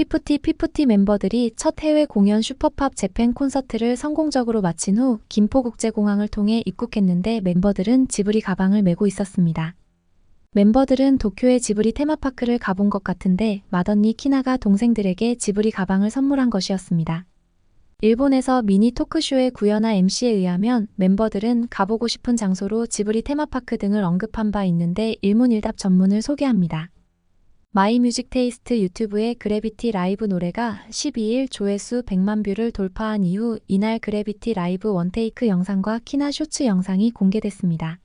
피프티 멤버들이 첫 해외 공연 슈퍼팝 재팬 콘서트를 성공적으로 마친 후 김포국제공항을 통해 입국했는데 멤버들은 지브리 가방을 메고 있었습니다. 멤버들은 도쿄의 지브리 테마파크를 가본 것 같은데 맏언니 키나가 동생들에게 지브리 가방을 선물한 것이었습니다. 일본에서 미니 토크쇼의 구연아 MC에 의하면 멤버들은 가보고 싶은 장소로 지브리 테마파크 등을 언급한 바 있는데 일문일답 전문을 소개합니다. 마이뮤직테이스트 유튜브에 그래비티 라이브 노래가 12일 조회수 100만 뷰를 돌파한 이후 이날 그래비티 라이브 원테이크 영상과 키나 쇼츠 영상이 공개됐습니다.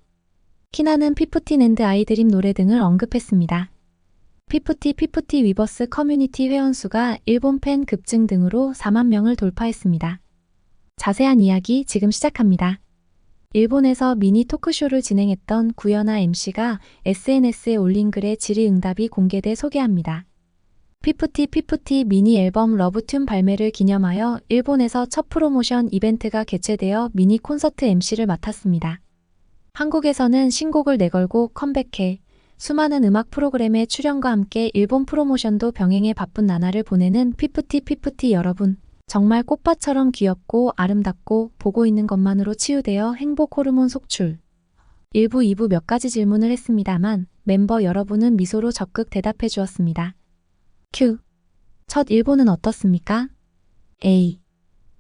키나는 피프틴 & 아이드림 노래 등을 언급했습니다. 피프티 위버스 커뮤니티 회원수가 일본 팬 급증 등으로 4만 명을 돌파했습니다. 자세한 이야기 지금 시작합니다. 일본에서 미니 토크쇼를 진행했던 구연아 MC가 SNS에 올린 글에 질의응답이 공개돼 소개합니다. 피프티 미니 앨범 러브튠 발매를 기념하여 일본에서 첫 프로모션 이벤트가 개최되어 미니 콘서트 MC를 맡았습니다. 한국에서는 신곡을 내걸고 컴백해 수많은 음악 프로그램의 출연과 함께 일본 프로모션도 병행해 바쁜 나날을 보내는 피프티 여러분. 정말 꽃밭처럼 귀엽고 아름답고 보고 있는 것만으로 치유되어 행복 호르몬 속출. 1부, 2부 몇 가지 질문을 했습니다만 멤버 여러분은 미소로 적극 대답해 주었습니다. 큐. 첫 일본은 어떻습니까? A.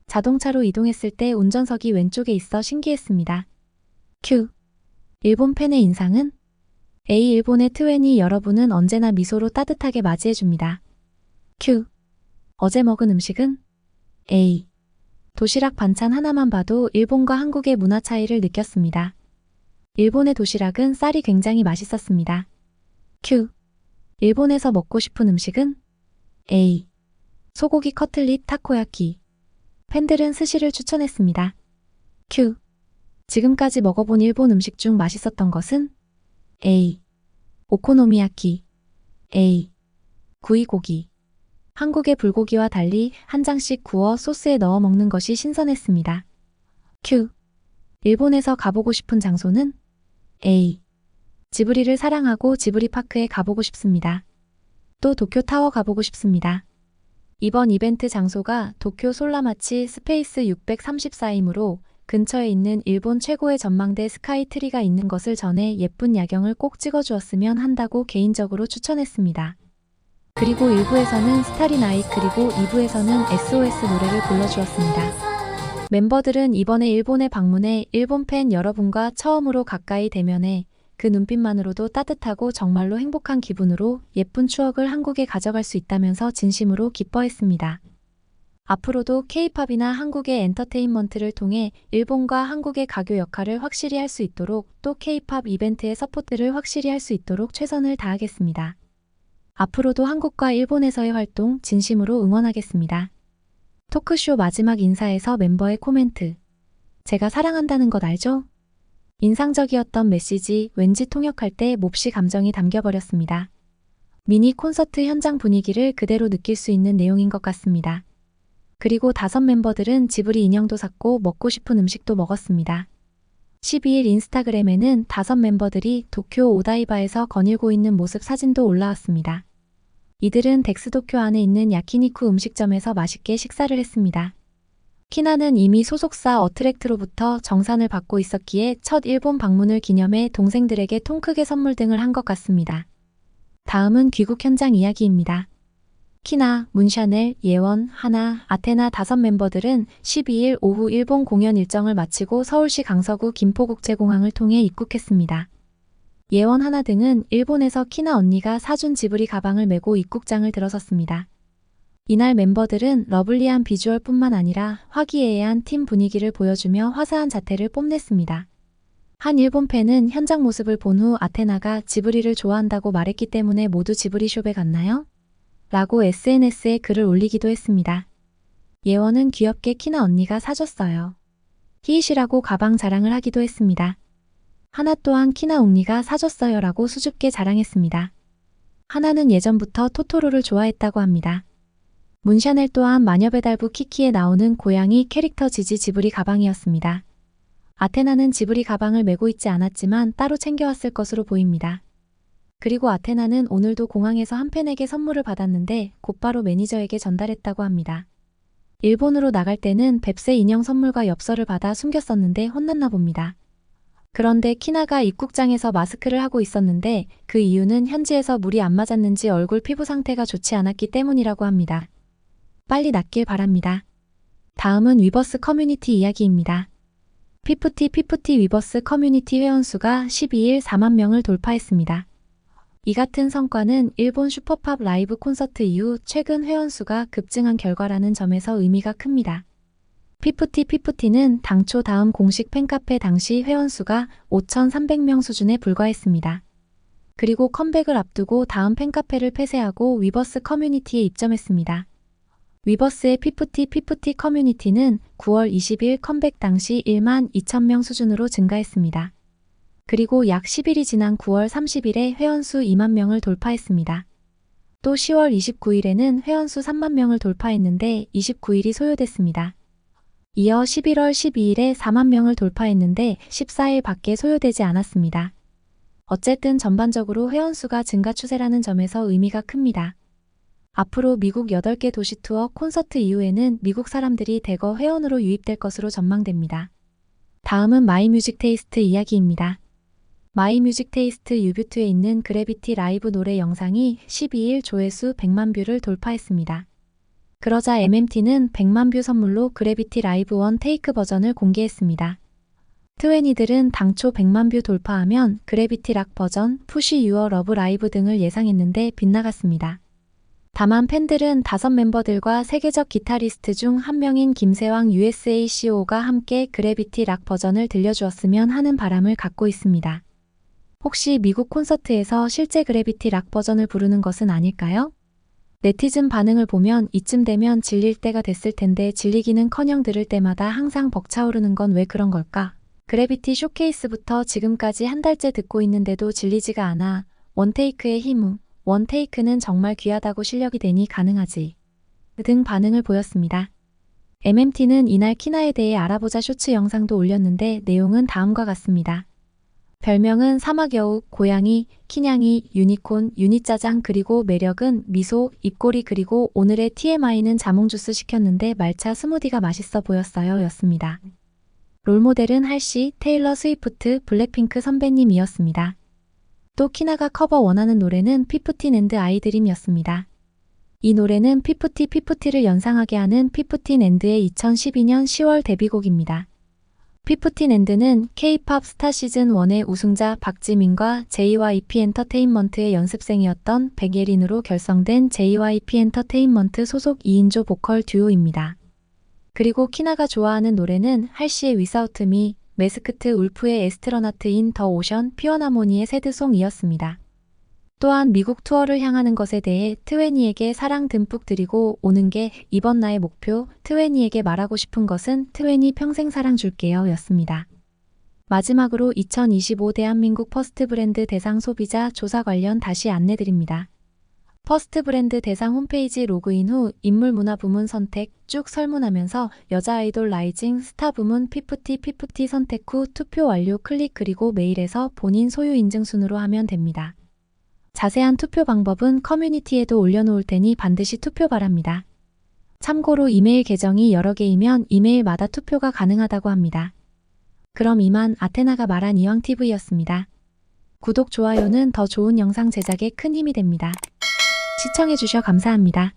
자동차로 이동했을 때 운전석이 왼쪽에 있어 신기했습니다. 큐. 일본 팬의 인상은? A. 일본의 트웬이 여러분은 언제나 미소로 따뜻하게 맞이해 줍니다. 큐. 어제 먹은 음식은? A. 도시락 반찬 하나만 봐도 일본과 한국의 문화 차이를 느꼈습니다. 일본의 도시락은 쌀이 굉장히 맛있었습니다. Q. 일본에서 먹고 싶은 음식은? A. 소고기 커틀릿 타코야키. 팬들은 스시를 추천했습니다. Q. 지금까지 먹어본 일본 음식 중 맛있었던 것은? A. 오코노미야키. A. 구이고기. 한국의 불고기와 달리 한 장씩 구워 소스에 넣어 먹는 것이 신선했습니다. Q. 일본에서 가보고 싶은 장소는? A. 지브리를 사랑하고 지브리 파크에 가보고 싶습니다. 또 도쿄 타워 가보고 싶습니다. 이번 이벤트 장소가 도쿄 솔라마치 스페이스 634이므로 근처에 있는 일본 최고의 전망대 스카이트리가 있는 것을 전해 예쁜 야경을 꼭 찍어주었으면 한다고 개인적으로 추천했습니다. 그리고 1부에서는 스타리 나잇 그리고 2부에서는 SOS 노래를 불러주었습니다. 멤버들은 이번에 일본에 방문해 일본 팬 여러분과 처음으로 가까이 대면해 그 눈빛만으로도 따뜻하고 정말로 행복한 기분으로 예쁜 추억을 한국에 가져갈 수 있다면서 진심으로 기뻐했습니다. 앞으로도 K-팝이나 한국의 엔터테인먼트를 통해 일본과 한국의 가교 역할을 확실히 할 수 있도록 또 K-팝 이벤트의 서포트를 확실히 할 수 있도록 최선을 다하겠습니다. 앞으로도 한국과 일본에서의 활동 진심으로 응원하겠습니다. 토크쇼 마지막 인사에서 멤버의 코멘트. 제가 사랑한다는 것 알죠? 인상적이었던 메시지, 왠지 통역할 때 몹시 감정이 담겨버렸습니다. 미니 콘서트 현장 분위기를 그대로 느낄 수 있는 내용인 것 같습니다. 그리고 5 멤버들은 지브리 인형도 샀고 먹고 싶은 음식도 먹었습니다. 12일 인스타그램에는 5 멤버들이 도쿄 오다이바에서 거닐고 있는 모습 사진도 올라왔습니다. 이들은 덱스도쿄 안에 있는 야키니쿠 음식점에서 맛있게 식사를 했습니다. 키나는 이미 소속사 어트랙트로부터 정산을 받고 있었기에 첫 일본 방문을 기념해 동생들에게 통 크게 선물 등을 한 것 같습니다. 다음은 귀국 현장 이야기입니다. 키나, 문샤넬, 예원, 하나, 아테나 5 멤버들은 12일 오후 일본 공연 일정을 마치고 서울시 강서구 김포국제공항을 통해 입국했습니다. 예원, 하나 등은 일본에서 키나 언니가 사준 지브리 가방을 메고 입국장을 들어섰습니다. 이날 멤버들은 러블리한 비주얼뿐만 아니라 화기애애한 팀 분위기를 보여주며 화사한 자태를 뽐냈습니다. 한 일본 팬은 현장 모습을 본 후 아테나가 지브리를 좋아한다고 말했기 때문에 모두 지브리 숍에 갔나요? 라고 SNS에 글을 올리기도 했습니다. 예원은 귀엽게 키나 언니가 사줬어요. 히이시라고 가방 자랑을 하기도 했습니다. 하나 또한 키나 언니가 사줬어요 라고 수줍게 자랑했습니다. 하나는 예전부터 토토로를 좋아했다고 합니다. 문샤넬 또한 마녀배달부 키키에 나오는 고양이 캐릭터 지지 지브리 가방이었습니다. 아테나는 지브리 가방을 메고 있지 않았지만 따로 챙겨왔을 것으로 보입니다. 그리고 아테나는 오늘도 공항에서 한 팬에게 선물을 받았는데 곧바로 매니저에게 전달했다고 합니다. 일본으로 나갈 때는 뱁새 인형 선물과 엽서를 받아 숨겼었는데 혼났나 봅니다. 그런데 키나가 입국장에서 마스크를 하고 있었는데 그 이유는 현지에서 물이 안 맞았는지 얼굴 피부 상태가 좋지 않았기 때문이라고 합니다. 빨리 낫길 바랍니다. 다음은 위버스 커뮤니티 이야기입니다. 피프티 위버스 커뮤니티 회원수가 12일 4만 명을 돌파했습니다. 이 같은 성과는 일본 슈퍼팝 라이브 콘서트 이후 최근 회원수가 급증한 결과라는 점에서 의미가 큽니다. 피프티는 당초 다음 공식 팬카페 당시 회원수가 5,300명 수준에 불과했습니다. 그리고 컴백을 앞두고 다음 팬카페를 폐쇄하고 위버스 커뮤니티에 입점했습니다. 위버스의 피프티 커뮤니티는 9월 20일 컴백 당시 1만 2천명 수준으로 증가했습니다. 그리고 약 10일이 지난 9월 30일에 회원수 2만 명을 돌파했습니다. 또 10월 29일에는 회원수 3만 명을 돌파했는데 29일이 소요됐습니다. 이어 11월 12일에 4만 명을 돌파했는데 14일 밖에 소요되지 않았습니다. 어쨌든 전반적으로 회원수가 증가 추세라는 점에서 의미가 큽니다. 앞으로 미국 8개 도시 투어 콘서트 이후에는 미국 사람들이 대거 회원으로 유입될 것으로 전망됩니다. 다음은 마이뮤직 테이스트 이야기입니다. 마이뮤직 테이스트 유뷰트에 있는 그래비티 라이브 노래 영상이 12일 조회수 100만 뷰를 돌파했습니다. 그러자 MMT는 100만 뷰 선물로 그래비티 라이브 원 테이크 버전을 공개했습니다. 트웨니들은 당초 100만 뷰 돌파하면 그래비티 락 버전, 푸시 유어 러브 라이브 등을 예상했는데 빗나갔습니다. 다만 팬들은 5멤버들과 세계적 기타리스트 중 한 명인 김세왕 USACO가 함께 그래비티 락 버전을 들려주었으면 하는 바람을 갖고 있습니다. 혹시 미국 콘서트에서 실제 그래비티 락 버전을 부르는 것은 아닐까요? 네티즌 반응을 보면 이쯤 되면 질릴 때가 됐을 텐데 질리기는커녕 들을 때마다 항상 벅차오르는 건 왜 그런 걸까? 그래비티 쇼케이스부터 지금까지 한 달째 듣고 있는데도 질리지가 않아. 원테이크의 힘, 원테이크는 정말 귀하다고 실력이 되니 가능하지. 등 반응을 보였습니다. MMT는 이날 키나에 대해 알아보자 쇼츠 영상도 올렸는데 내용은 다음과 같습니다. 별명은 사막여우, 고양이, 키냥이, 유니콘, 유니짜장 그리고 매력은 미소, 입꼬리 그리고 오늘의 TMI는 자몽주스 시켰는데 말차 스무디가 맛있어 보였어요 였습니다. 롤모델은 할시, 테일러 스위프트, 블랙핑크 선배님이었습니다. 또 키나가 커버 원하는 노래는 피프틴 앤드 아이드림이었습니다. 이 노래는 피프티를 연상하게 하는 피프틴 앤드의 2012년 10월 데뷔곡입니다. 피프틴 앤드는 K-팝 스타 시즌 1의 우승자 박지민과 JYP 엔터테인먼트의 연습생이었던 백예린으로 결성된 JYP 엔터테인먼트 소속 2인조 보컬 듀오입니다. 그리고 키나가 좋아하는 노래는 할시의 Without Me, 메스크트 울프의 에스트로나트 인 더 오션, 피어나모니의 새드송이었습니다. 또한 미국 투어를 향하는 것에 대해 트웨니에게 사랑 듬뿍 드리고 오는 게 이번 나의 목표, 트웨니에게 말하고 싶은 것은 트웨니 평생 사랑 줄게요 였습니다. 마지막으로 2025 대한민국 퍼스트 브랜드 대상 소비자 조사 관련 다시 안내드립니다. 퍼스트 브랜드 대상 홈페이지 로그인 후 인물 문화 부문 선택 쭉 설문하면서 여자 아이돌 라이징 스타 부문 피프티 선택 후 투표 완료 클릭 그리고 메일에서 본인 소유 인증 순으로 하면 됩니다. 자세한 투표 방법은 커뮤니티에도 올려놓을 테니 반드시 투표 바랍니다. 참고로 이메일 계정이 여러 개이면 이메일마다 투표가 가능하다고 합니다. 그럼 이만 아테나가 말한 이왕TV였습니다. 구독, 좋아요는 더 좋은 영상 제작에 큰 힘이 됩니다. 시청해주셔 감사합니다.